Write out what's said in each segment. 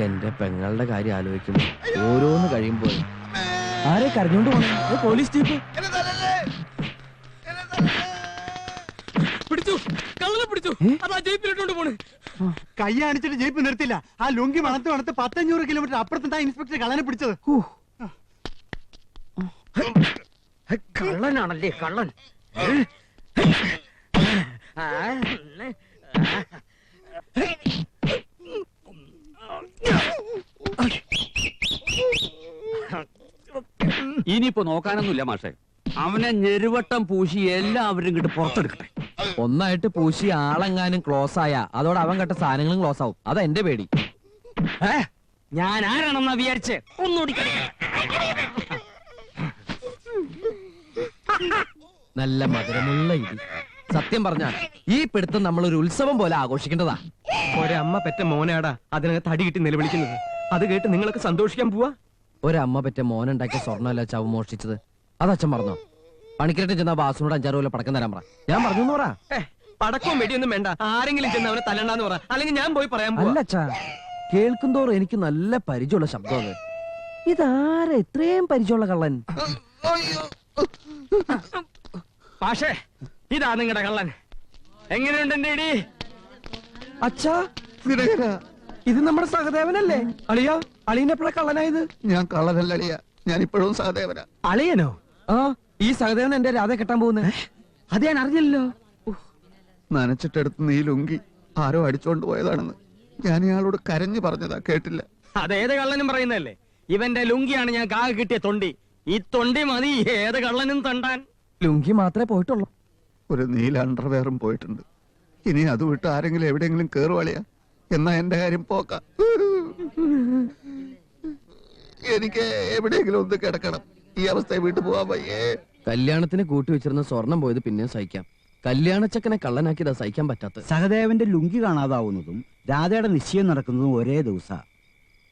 എന്റെ പെങ്ങളുടെ കാര്യം ആലോചിക്കുമ്പോ ഓരോന്ന് കഴിയുമ്പോൾ ആരെ കരഞ്ഞോണ്ട് പോണേ? പോലീസ് ജീപ്പ് പിടിച്ചു, കള്ളനെ പിടിച്ചു. അതാ ജീപ്പിലിട്ടോണ്ട് പോണ്. കൈ അണിച്ചിട്ട് ജീപ്പ് നിർത്തില്ല. ആ ലുങ്കി മണത്ത് 100 കിലോമീറ്റർ അപ്പുറത്താ ഇൻസ്പെക്ടർ കള്ളനെ പിടിച്ചത്. കള്ളനാണല്ലേ കള്ളൻ. ഇനിയിപ്പോ നോക്കാനൊന്നുമില്ല മാഷെ. അവനെ ഞെരുവട്ടം പൂശി എല്ലാവരും കിട്ട് പുറത്തെടുക്കട്ടെ. ഒന്നായിട്ട് പൂശി ആളെങ്ങാനും ക്ലോസ് ആയ അതോടെ അവൻ കെട്ട സാധനങ്ങളും ക്ലോസ് ആവും. അതാ എന്റെ പേടി. ഞാൻ ആരാണെന്നാ വിചാരിച്ച് ഒന്നുകൂടി നല്ല മധുരമുള്ള ഇടി. സത്യം പറഞ്ഞാൽ ഈ പിടുത്തം നമ്മളൊരു ഉത്സവം പോലെ ആഘോഷിക്കേണ്ടതാ. ഒരമ്മ പെറ്റ മോനാടാ അതിനകത്ത് അടി കിട്ടി നിലവിളിക്കുന്നത്. അത് കേട്ട് നിങ്ങളൊക്കെ സന്തോഷിക്കാൻ പോവാ? ഒരമ്മ പറ്റ മോനുണ്ടാക്കിയ സ്വർണ്ണമല്ല ചവ് മോഷ്ടിച്ചത്. അതച്ഛൻ പറഞ്ഞോ? പണിക്കരട്ട് ചെന്ന ബാസുനോട് 5-6 കൊല്ലം പടക്കം തരാൻ പറ. ഞാൻ പറഞ്ഞു എന്ന് പറ. പടക്കവും വെടിയൊന്നും വേണ്ട. ആരെങ്കിലും ചെന്ന് അവനെ തല്ലണ്ടാന്ന് പറ, അല്ലെങ്കിൽ ഞാൻ പോയി പറയാൻ പോവാ. അല്ലച്ചാ, കേൾക്കുന്തോറും എനിക്ക് നല്ല പരിചയമുള്ള ശബ്ദം അത്. ഇതാരാ ഇത്രയും പരിചയമുള്ള കള്ളൻ? പക്ഷേ ഇതാ നിങ്ങളുടെ കള്ളൻ. എങ്ങനെയുണ്ട് എന്റെ ഇടി? അച്ഛാ, ഇത് നമ്മുടെ സഹദേവനല്ലേ? അളിയാ, അളിയനെപ്പോഴാ കള്ളനായത്? ഞാൻ കള്ളനല്ല അളിയ, ഞാൻ ഇപ്പോഴും സഹദേവനാ. അളിയനോ? ആ, ഈ സഹദേവൻ എന്റെ രാധ കെട്ടാൻ പോകുന്നത്. അത് ഞാൻ അറിഞ്ഞില്ലല്ലോ. നനച്ചിട്ടെടുത്ത് നീ ലുങ്കി ആരോ അടിച്ചോണ്ട് പോയതാണെന്ന് ഞാൻ ഇയാളോട് കരഞ്ഞു പറഞ്ഞതാ, കേട്ടില്ല. അതേത് കള്ളനും പറയുന്നല്ലേ. ഇവന്റെ ലുങ്കിയാണ് ഞാൻ കാക കിട്ടിയ തൊണ്ടി. ഈ തൊണ്ടി മതി ഏത് കള്ളനും തണ്ടാൻ. ലുങ്കി മാത്രമേ പോയിട്ടുള്ളൂ. ഒരു നീല അണ്ടർവെയറും പോയിട്ടുണ്ട്. ഇനി അത് വിട്ട് ആരെങ്കിലും എവിടെയെങ്കിലും കേറുവാളിയാ എന്നാ എന്റെ കാര്യം പോക്ക. എനിക്ക് എവിടെയെങ്കിലും ഒന്ന് കിടക്കണം. ഈ അവസ്ഥയെ വീട്ടു പോവാൻ വയ്യേ. കല്യാണത്തിന് കൂട്ടി വെച്ചിരുന്ന സ്വർണം പോയത് പിന്നെയും സഹിക്കാം. കല്യാണച്ചക്കനെ കള്ളനാക്കിയതാ സഹിക്കാൻ പറ്റാത്ത. സഹദേവന്റെ ലുങ്കി കാണാതാവുന്നതും രാധയുടെ നിശ്ചയം നടക്കുന്നതും ഒരേ ദിവസം.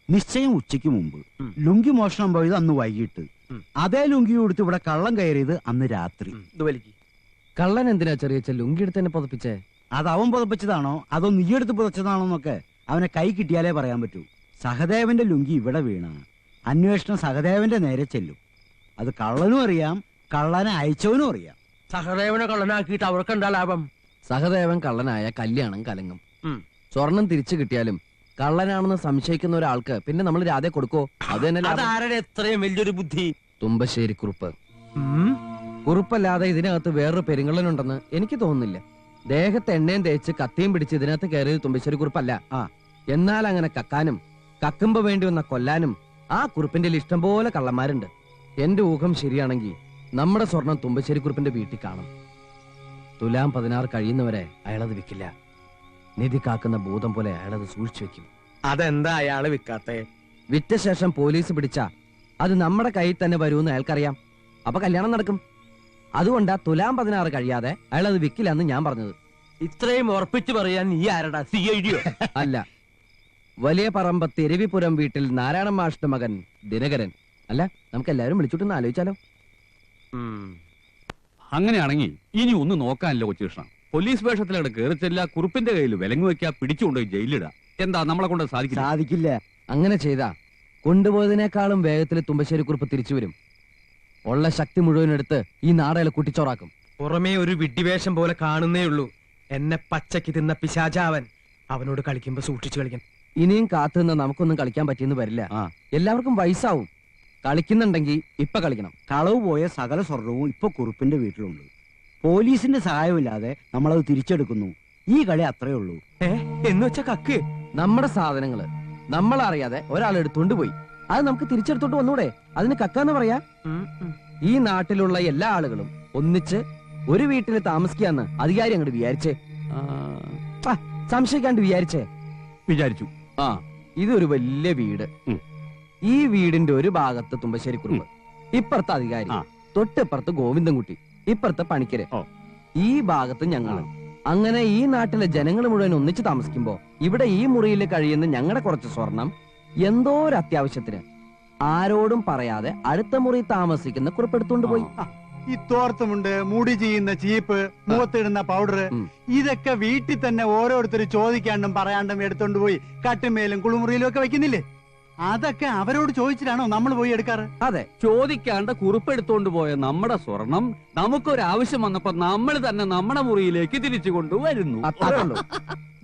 നിശ്ചയം ഉച്ചയ്ക്ക് മുമ്പ്. ലുങ്കി മോഷണം പോയത് അന്ന് വൈകിട്ട്. അതേ ലുങ്കി കൊടുത്ത് ഇവിടെ കള്ളം കയറിയത് അന്ന് രാത്രി. കള്ളൻ എന്തിനാ ചെറിയ ലുങ്കി എടുത്ത് തന്നെ പുതപ്പിച്ചേ? അത് അവൻ പുതപ്പിച്ചതാണോ അതോ നീ എടുത്ത് പുതച്ചതാണോ എന്നൊക്കെ അവനെ കൈ കിട്ടിയാലേ പറയാൻ പറ്റൂ. സഹദേവന്റെ ലുങ്കി ഇവിടെ വീണ അന്വേഷണം സഹദേവന്റെ നേരെ ചെല്ലും. അത് കള്ളനും അറിയാം, കള്ളനെ അയച്ചവനും അറിയാം. സഹദേവനെ കള്ളനാക്കിയിട്ട് അവർക്ക് എന്താ ലാഭം? സഹദേവൻ കള്ളനായ കല്യാണം കലങ്ങും. സ്വർണം തിരിച്ചു കിട്ടിയാലും കള്ളനാണെന്ന് സംശയിക്കുന്ന ഒരാൾക്ക് പിന്നെ നമ്മൾ രാധെ കൊടുക്കോ? അത് തന്നെ ആരുടെ എത്രയും വലിയൊരു ബുദ്ധി? തുമ്പശ്ശേരി കുറുപ്പ്. കുറുപ്പല്ലാതെ ഇതിനകത്ത് വേറൊരു പെരുങ്കള്ളനുണ്ടെന്ന് എനിക്ക് തോന്നുന്നില്ല. ദേഹത്ത് എണ്ണയും തേച്ച് കത്തിയും പിടിച്ച് ഇതിനകത്ത് കയറിയത് തുമ്പശ്ശേരി കുറുപ്പല്ല. എന്നാൽ അങ്ങനെ കക്കാനും കക്കുമ്പോ വേണ്ടി വന്ന കൊല്ലാനും ആ കുറുപ്പിന്റെ ഇഷ്ടം പോലെ കള്ളന്മാരുണ്ട്. എന്റെ ഊഹം ശരിയാണെങ്കിൽ നമ്മുടെ സ്വർണം തുമ്പശ്ശേരി കുറുപ്പിന്റെ വീട്ടിൽ കാണും. തുലാം 16 കഴിയുന്നവരെ അയാളത് വിൽക്കില്ല. നിധി കാക്കുന്ന ഭൂതം പോലെ അയാളത് സൂക്ഷിച്ചു വെക്കും. അതെന്താ അയാള് വിൽക്കാത്തെ? വിറ്റ ശേഷം പോലീസ് പിടിച്ച അത് നമ്മുടെ കയ്യിൽ തന്നെ വരുമെന്ന് അയാൾക്കറിയാം. അപ്പൊ കല്യാണം നടക്കും. അതുകൊണ്ടാ തുലാം 16 കഴിയാതെ അയാൾ അത് വിൽക്കില്ല എന്ന് ഞാൻ പറഞ്ഞത്. ഇത്രയും ഉറപ്പിച്ചു പറയാൻ ഈ ആരടാ? CID അല്ല, വലിയ പറമ്പ് തിരുവിപുരം വീട്ടിൽ നാരായണ മാഷ്ട മകൻ ദിനകരൻ. അല്ല, നമുക്ക് എല്ലാവരും വിളിച്ചിട്ടൊന്ന് ആലോചിച്ചാലോ? അങ്ങനെയാണെങ്കിൽ ഇനി ഒന്നും നോക്കാനില്ല കൊച്ചുകൃഷ്ണ. പോലീസ് വേഷത്തിലവിടെ കയറിച്ചെല്ല, കുറുപ്പിന്റെ കയ്യിൽ വിലങ്ങു വെക്കാ, പിടിച്ചുകൊണ്ടുപോയി ജയിലിടാ. എന്താ നമ്മളെ കൊണ്ട് സാധിക്കില്ല. അങ്ങനെ ചെയ്താ കൊണ്ടുപോയതിനേക്കാളും വേഗത്തിൽ തുമ്പശ്ശേരി കുറുപ്പ് തിരിച്ചു വരും. ഉള്ള ശക്തി മുഴുവൻ എടുത്ത് ഈ നാടകളെ കുട്ടിച്ചോറാക്കും. പുറമേ ഒരു വിഡ്ഢിവേഷം പോലെ കാണുന്നേ ഉള്ളൂ. എന്നെ പച്ചക്ക് തിന്ന പിശാചാവൻ. അവനോട് കളിക്കുമ്പോ സൂക്ഷിച്ചു കളിക്കണം. ഇനിയും കാത്തു നിന്ന് നമുക്കൊന്നും കളിക്കാൻ പറ്റിയെന്ന് വരില്ല. എല്ലാവർക്കും വയസ്സാവും. കളിക്കുന്നുണ്ടെങ്കിൽ ഇപ്പൊ കളിക്കണം. കളവ് പോയ സകല സ്വർണവും ഇപ്പൊ കുറുപ്പിന്റെ വീട്ടിലുണ്ട്. പോലീസിന്റെ സഹായമില്ലാതെ നമ്മളത് തിരിച്ചെടുക്കുന്നു. ഈ കളി അത്രേ ഉള്ളൂ. എന്ന് വെച്ചാ കക്ക് നമ്മുടെ സാധനങ്ങള് നമ്മളറിയാതെ ഒരാൾ എടുത്തോണ്ട് പോയി. അത് നമുക്ക് തിരിച്ചെടുത്തോണ്ട് വന്നൂടെ? അതിന് കക്കാന്ന് പറയാ. ഈ നാട്ടിലുള്ള എല്ലാ ആളുകളും ഒന്നിച്ച് ഒരു വീട്ടിൽ താമസിക്കാന്ന് അധികാരി അങ്ങോട്ട് വിചാരിച്ചേ. സംശയിക്കാണ്ട് വിചാരിച്ചു. ഇതൊരു വലിയ വീട്. ഈ വീടിന്റെ ഒരു ഭാഗത്ത് തുമ്പശ്ശേരി കുറുപ്പ്, ഇപ്പുറത്ത് അധികാരി, തൊട്ടിപ്പുറത്ത് ഗോവിന്ദൻകുട്ടി, ഇപ്പുറത്തെ പണിക്കര്, ഈ ഭാഗത്ത് ഞങ്ങള്. അങ്ങനെ ഈ നാട്ടിലെ ജനങ്ങൾ മുഴുവൻ ഒന്നിച്ച് താമസിക്കുമ്പോ ഇവിടെ ഈ മുറിയിൽ കഴിയുന്ന ഞങ്ങളുടെ കുറച്ച് സ്വർണം എന്തോ ഒരു അത്യാവശ്യത്തിന് ആരോടും പറയാതെ അടുത്ത മുറി താമസിക്കുന്ന കുറിപ്പെടുത്തോണ്ട് പോയി. ഈ തോർത്തുമുണ്ട്, മുടി ചെയ്യുന്ന ചീപ്പ്, മുഖത്തിടുന്ന പൗഡർ, ഇതൊക്കെ വീട്ടിൽ തന്നെ ഓരോരുത്തർ ചോദിക്കാണ്ടും പറയാണ്ടും എടുത്തോണ്ട് പോയി കട്ടുമേലും കുളിമുറിയിലും ഒക്കെ വെക്കുന്നില്ലേ? അതൊക്കെ അവരോട് ചോദിച്ചിട്ടാണോ നമ്മൾ പോയി എടുക്കാറ്? അതെ, ചോദിക്കാണ്ട് കുറിപ്പെടുത്തോണ്ട് പോയ നമ്മുടെ സ്വർണം നമുക്കൊരാവശ്യം വന്നപ്പോ നമ്മൾ തന്നെ നമ്മുടെ മുറിയിലേക്ക് തിരിച്ചു കൊണ്ടുവരുന്നു. അത്രേ ഉള്ളൂ.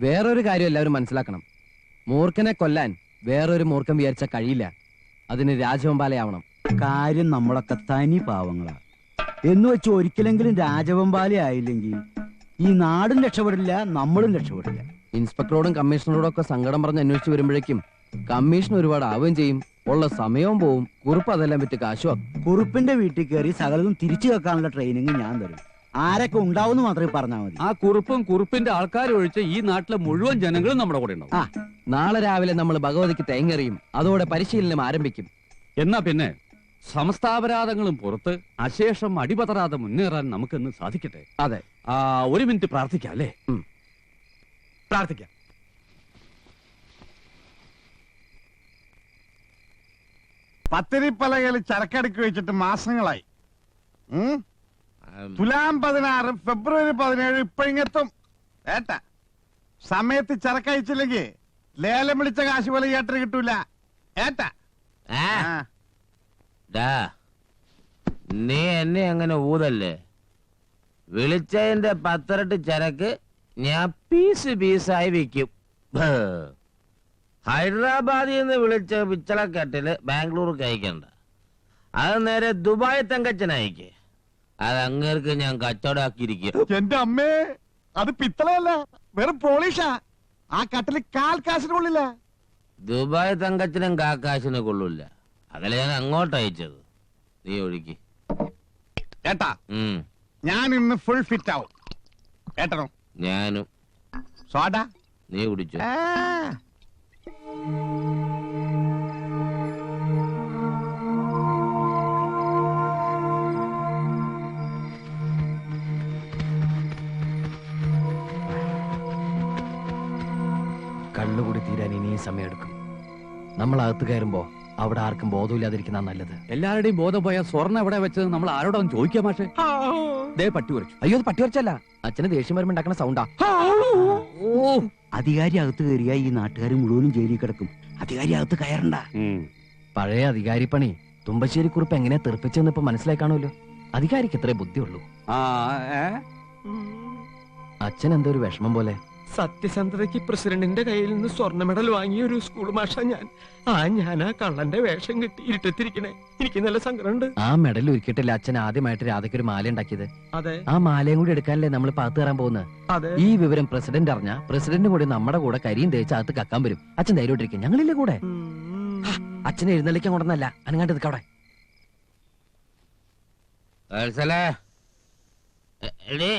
വേറൊരു കാര്യം എല്ലാവരും മനസ്സിലാക്കണം. മൂർഖനെ കൊല്ലാൻ വേറൊരു മൂർഖൻ വിചാരിച്ച കഴിയില്ല. അതിന് രാജവെമ്പാലയാവണം. കാര്യം നമ്മളൊക്കെ തനി പാവങ്ങളാ എന്ന് വെച്ച് ഒരിക്കലെങ്കിലും രാജവെമ്പാല ആയില്ലെങ്കിൽ ഈ നാടും രക്ഷപ്പെടില്ല, നമ്മളും രക്ഷപ്പെടില്ല. ഇൻസ്പെക്ടറോടും കമ്മീഷണറോടും ഒക്കെ സങ്കടം പറഞ്ഞ് അന്വേഷിച്ച് വരുമ്പോഴേക്കും കമ്മീഷൻ ഒരുപാട് ആവുകയും ചെയ്യും, ഉള്ള സമയവും പോവും, കുറിപ്പ് അതെല്ലാം വിറ്റ് കാശുവാക്കും. കുറുപ്പിന്റെ വീട്ടിൽ കയറി സകലതും തിരിച്ചു വെക്കാനുള്ള ട്രെയിനിങ് ഞാൻ തരും. ആരൊക്കെ ഉണ്ടാവും മാത്രമേ പറഞ്ഞാൽ മതി. ആ കുറിപ്പും കുറിപ്പിന്റെ ആൾക്കാരും ഒഴിച്ച് ഈ നാട്ടിലെ മുഴുവൻ ജനങ്ങളും നമ്മുടെ കൂടെ ഉണ്ടാവും. നാളെ രാവിലെ നമ്മൾ ഭഗവതിക്ക് തേങ്ങറിയും, അതോടെ പരിശീലനം ആരംഭിക്കും. എന്നാ പിന്നെ സമസ്താപരാധങ്ങളും പുറത്ത് അശേഷം അടിപതറാതെ മുന്നേറാൻ നമുക്കെന്ന് സാധിക്കട്ടെ. അതെ, ഒരു മിനിറ്റ് പ്രാർത്ഥിക്കാം അല്ലേ? പ്രാർത്ഥിക്കാം. പത്തിരിപ്പലകയിൽ ചരക്കടുക്കി വെച്ചിട്ട് മാസങ്ങളായി. തുലാം 16 ഫെബ്രുവരി 17 ഇപ്പഴിങ്ങെത്തും. ഏട്ടാ, സമയത്ത് ചരക്കയച്ചില്ലെങ്കിൽ ലേലം വിളിച്ച കാശ് പോലെ ഏട്ടന് കിട്ടൂല. ഏട്ടാ, നീ എന്നെ അങ്ങനെ ഊതല്ലേ? വിളിച്ചതിന്റെ 10 ചരക്ക് ഞാൻ പീസായി വിൽക്കും. ഹൈദരാബാദിൽ നിന്ന് വിളിച്ച പിച്ചളക്കെട്ടില് ബാംഗ്ലൂർക്ക് അയക്കണ്ട, അത് നേരെ ദുബായ് തങ്കച്ചനയക്ക്. അത് അങ്ങേർക്ക് ഞാൻ കച്ചവടാക്കിയിരിക്കും. എന്റെ അമ്മേ, അത് പിത്തളയല്ല, വെറും പോളിഷാ. ആ കട്ടില് കാൽ കാശിന് കൊള്ളില്ല. ദുബായ് തങ്കച്ചനും കാക്കാശിന് കൊള്ളൂല. അതല്ല ഞാൻ അങ്ങോട്ട് അയച്ചത്. നീ ഒഴുക്കി. ഏട്ടാ, ഞാൻ ഇന്ന് ഫുൾ ഫിറ്റ് ആവും. ഏട്ടനോ? ഞാനും. സോഡ നീ കുടിച്ചു. കണ്ണുകൂടി തീരാൻ ഇനിയും സമയമെടുക്കും. നമ്മൾ അകത്ത് കയറുമ്പോ അവിടെ ആർക്കും ബോധമില്ലാതിരിക്കുന്ന നല്ലത്. എല്ലാവരുടെയും ബോധം പോയ സ്വർണ്ണം എവിടെ വെച്ചത് നമ്മൾ ആരോടൊന്നും ചോദിക്കാം. പക്ഷേ ദേ പട്ടി കുറച്ചു. അയ്യോ, അത് പട്ടി വരച്ചല്ല, അച്ഛന് ദേഷ്യം വരുമ്പോ ഉണ്ടാക്കുന്ന സൗണ്ടാ. അധികാരി അകത്ത് കയറിയാ ഈ നാട്ടുകാർ മുഴുവനും ജയിലിൽ കിടക്കും. അധികാരി അകത്ത് കയറണ്ട. പഴയ അധികാരി പണി തുമ്പശ്ശേരി കുറിപ്പ് എങ്ങനെ തെറിപ്പിച്ചെന്ന് ഇപ്പൊ മനസ്സിലായി കാണുമല്ലോ. അധികാരിക്ക് ഇത്രേ ബുദ്ധിയുള്ളൂ. അച്ഛൻ എന്തോ ഒരു വിഷമം പോലെ. സത്യസന്ധതയ്ക്ക് പ്രസിഡന്റിന്റെ കയ്യിൽ നിന്ന് സ്വർണ്ണ മെഡൽ വാങ്ങിയ ഒരു സ്കൂൾ മാഷ ഞാൻ. ഞാൻ ആ കള്ളന്റെ വേഷം കിട്ടി ഇരുട്ടെത്തിരിക്കണേ. എനിക്ക് നല്ല സങ്കടമുണ്ട്. ആ മെഡൽ ഒരുക്കിയിട്ടില്ല അച്ഛൻ ആദ്യമായിട്ട് രാധയ്ക്ക് ഒരു മാല ഉണ്ടാക്കിയത്. അതെ, ആ മാലയും കൂടി എടുക്കാനല്ലേ നമ്മൾ പാത്ത് കയറാൻ പോകുന്നത്. അതെ. ഈ വിവരം പ്രസിഡന്റ് അറിഞ്ഞ പ്രസിഡന്റും കൂടി നമ്മുടെ കൂടെ കരിയും തേച്ച് അകത്ത് കക്കാൻ വരും. അച്ഛൻ ധൈര്യമായിട്ടിരിക്കും, ഞങ്ങളില്ലേ കൂടെ. അച്ഛനെ എഴുന്നള്ളിക്കാൻ കൊണ്ടല്ല, അനങ്ങാണ്ട് നിൽക്കവിടെ. അല്ലേ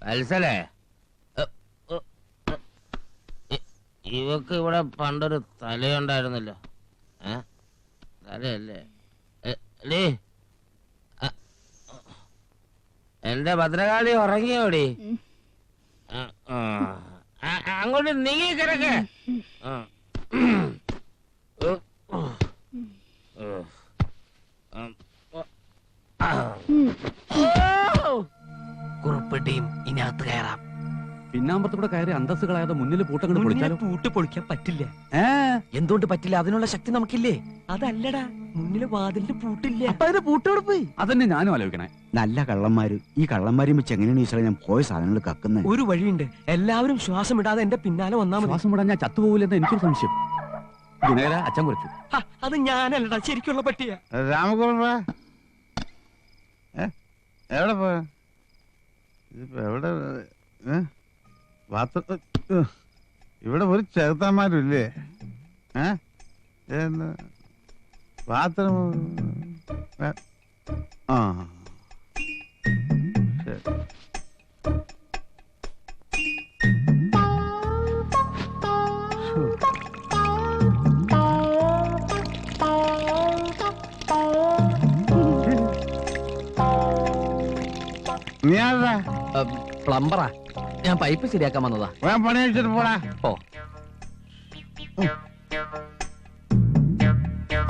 വത്സലേ, ഇവക്ക് ഇവിടെ പണ്ടൊരു തലയുണ്ടായിരുന്നല്ലോ. തലയല്ലേ? എന്റെ ഭദ്രകാളി ഉറങ്ങിയോടി? അങ്ങോട്ട് നീങ്ങി കിടക്ക്. കുറുപ്പിട്ടിയും ഇതിനകത്ത് കയറാം. പിന്നാമ്പത്തൂടെ കയറി അന്തസ് കളയാതെ മുന്നിൽ പൂട്ടങ്ങൾ പൊളിച്ചാലോ? പൂട്ട് പൊളിക്കാൻ പറ്റില്ല. എന്തുകൊണ്ട് പറ്റില്ല? അതിനുള്ള ശക്തി നമുക്കില്ലേ? അതല്ലടാ, മുന്നിലെ വാതിലിന് പൂട്ടില്ല. പൂട്ടോട് പോയി. അതന്നെ ഞാനും ആലോചിക്കണേ. നല്ല കള്ളന്മാര്. ഈ കള്ളന്മാരെയും വെച്ച് എങ്ങനെയാണ് ഈശ്വരൻ ഞാൻ പോയ സാധനങ്ങൾ കക്കുന്നത്? ഒരു വഴിയുണ്ട്. എല്ലാവരും ശ്വാസം ഇടാതെ എന്റെ പിന്നാലെ വന്നാ മതി. ശ്വാസം വിടാൻ ഞാൻ ചത്തുപോകില്ലെന്ന് എനിക്കൊരു സംശയം. വിനയര അച്ഛൻ കുറച്ചു. അത് ഞാനല്ലടാ, ശരിക്കുള്ള പട്ടിയാ. രാമകുമാർ എവിടെ പോയ? ഇതിപ്പോ എവിടെ? ഇവിടെ ഒരു ചെറുത്താന്മാരില്ലേ? ബാത്റൂം. ആ ശരി. നീ ആരാ? പ്ലംബറാ. ഞാൻ പൈപ്പ് ശരിയാക്കാൻ വന്നതാ. പണി കഴിച്ചിട്ട് പോടാ. ഓ,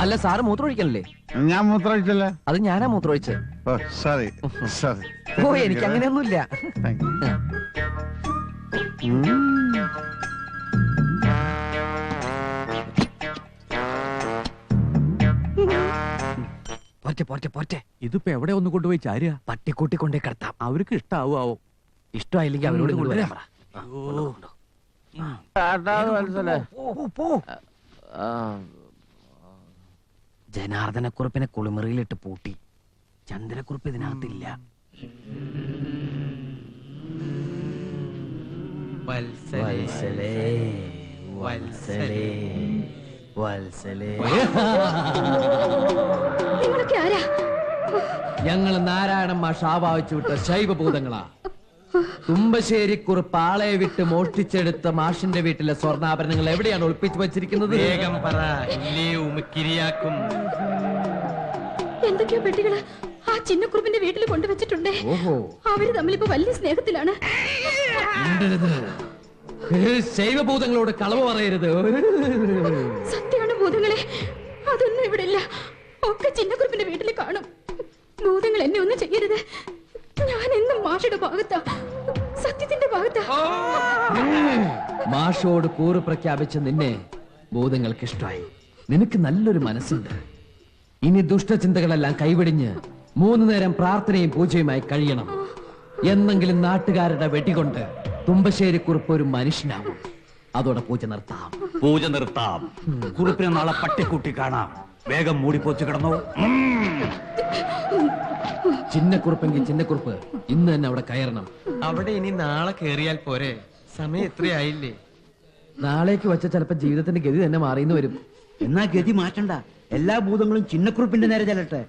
അല്ല സാറ് മൂത്രമൊഴിക്കണല്ലേ? ഞാൻ മൂത്രമൊഴിച്ചല്ലേ? അത് ഞാനാ മൂത്രമൊഴിച്ചത്. ഓ സോറി സോറി. ഓ എനിക്ക് അങ്ങനെയൊന്നുമില്ല. പോറ്റെ പോറ്റെ പോറ്റെ. ഇതിപ്പോ എവിടെ ഒന്ന് കൊണ്ടുപോയി ചാരുക? പട്ടിക്കൂട്ടി കൊണ്ടേ കിടത്താം. അവർക്ക് ഇഷ്ടാവോ? ഇഷ്ടമായില്ലെങ്കിൽ അവരോട് ഇങ്ങോട്ട് വരാൻ പറ. ജനാർദ്ദനക്കുറുപ്പിനെ കുളിമുറിയിലിട്ട് പൂട്ടി. ചന്ദ്രക്കുറുപ്പ് ഇതിനകത്തില്ല. വത്സലേ വത്സലേ വത്സലേ. ഞങ്ങൾ നാരായണൻ മാഷ് ആവാഹിച്ചു വിട്ട ശൈവഭൂതങ്ങളാ. തുമ്പശ്ശേരിക്കുറുപ്പ് ആളെ വിട്ട് മോഷ്ടിച്ചെടുത്ത മാഷിന്റെ വീട്ടിലെ സ്വർണ്ണാഭരണങ്ങൾ എവിടെയാണ് ഒളിപ്പിച്ചു വെച്ചിരിക്കുന്നത്? വേഗം പറ, ഇല്ലേ ഉമിക്കിരിയാക്കും. എന്തൊക്കെയോ പെട്ടികള് ആ ചിന്നക്കുറുപ്പിന്റെ വീട്ടിൽ കൊണ്ടുവച്ചിട്ടുണ്ട്. ഓഹോ, അവര് തമ്മിലിപ്പോ വലിയ സ്നേഹത്തിലാണ്. ശൈവഭൂതങ്ങളോട് കളവ് പറയരുത്. സത്യമാണ് ഭൂതങ്ങളെ, അതൊന്നും ഇവിടെ ഇല്ല. ഒക്കെ ചിന്നക്കുറുപ്പിന്റെ വീട്ടിൽ കാണും. ഭൂതങ്ങൾ എന്നെ ഒന്നും ചെയ്യരുത്. ഞാൻ എന്നും മാഷയുടെ ഭാഗത്താ, സത്യത്തിന്റെ ഭാഗത്താ. മാഷോട് കൂറ് പ്രഖ്യാപിച്ച നിന്നെ ഭൂതങ്ങൾക്ക് ഇഷ്ടമായി. നിനക്ക് നല്ലൊരു മനസ്സുണ്ട്. ഇനി ദുഷ്ടചിന്തകളെല്ലാം കൈവെടിഞ്ഞ് 3 നേരം പ്രാർത്ഥനയും പൂജയുമായി കഴിയണം. എന്നെങ്കിലും നാട്ടുകാരുടെ വെടികൊണ്ട് തുമ്പശ്ശേരിക്കുറുപ്പ് ഒരു മനുഷ്യനാവും. അതോടെ പൂജ നിർത്താം. പൂജ നിർത്താം. കുറുപ്പിനെ നാളെ പട്ടിക്കൂട്ടി കാണാം. വേഗം മൂടിപ്പോച്ച് കിടന്നോ. ചിന്നക്കുറുപ്പെങ്കിൽ ചിന്നക്കുറുപ്പ് ഇന്ന് തന്നെ അവിടെ കയറണം. അവിടെ ഇനി നാളെ കേറിയാൽ പോരെ? സമയം എത്രയായില്ലേ? നാളേക്ക് വെച്ച ചിലപ്പോ ജീവിതത്തിന്റെ ഗതി തന്നെ മാറിയെന്ന് വരും. എന്നാ ഗതി മാറ്റണ്ട. എല്ലാ ഭൂതങ്ങളും ചിന്നക്കുറുപ്പിന്റെ നേരെ ചെല്ലട്ടെ.